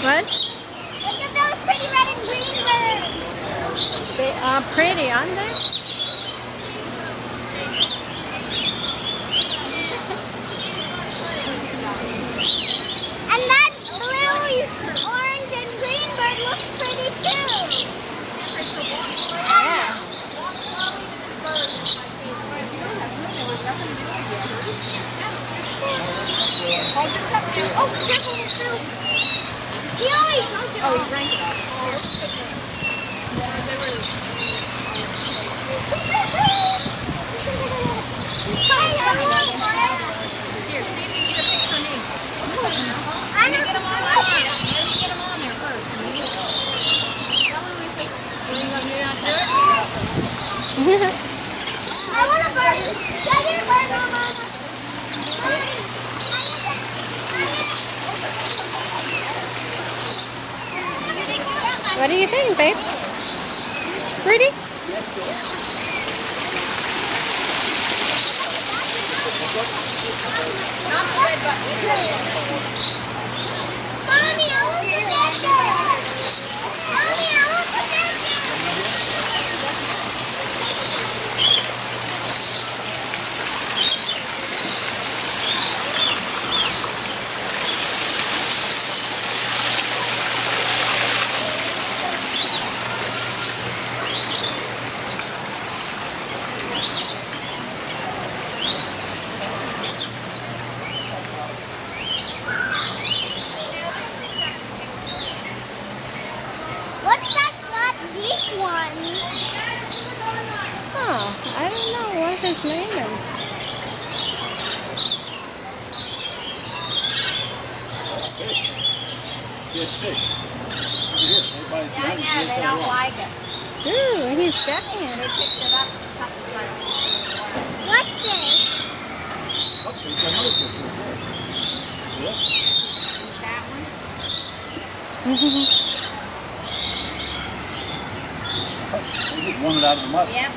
What? Look at those pretty red and green birds. They are pretty, aren't they? And that blue, orange, and green bird looks pretty too. Yeah. Oh, careful with soup. Yoey! Oh, he drank it all. Here, see if you can get a picture of me. Let me get them on there. Let me get them on there first. You want me to do it? I want a bird. Get your bird, Mama. What do you think, babe? Pretty? Not the red button. Mommy, I want to get there. Mommy, I want to get What's that flat big one? Oh, I don't know what his name is. Yeah, I know. They don't like it. Ooh, he's getting They it. picked it up. What's this? That one. They just wanted out of the mud. Yep.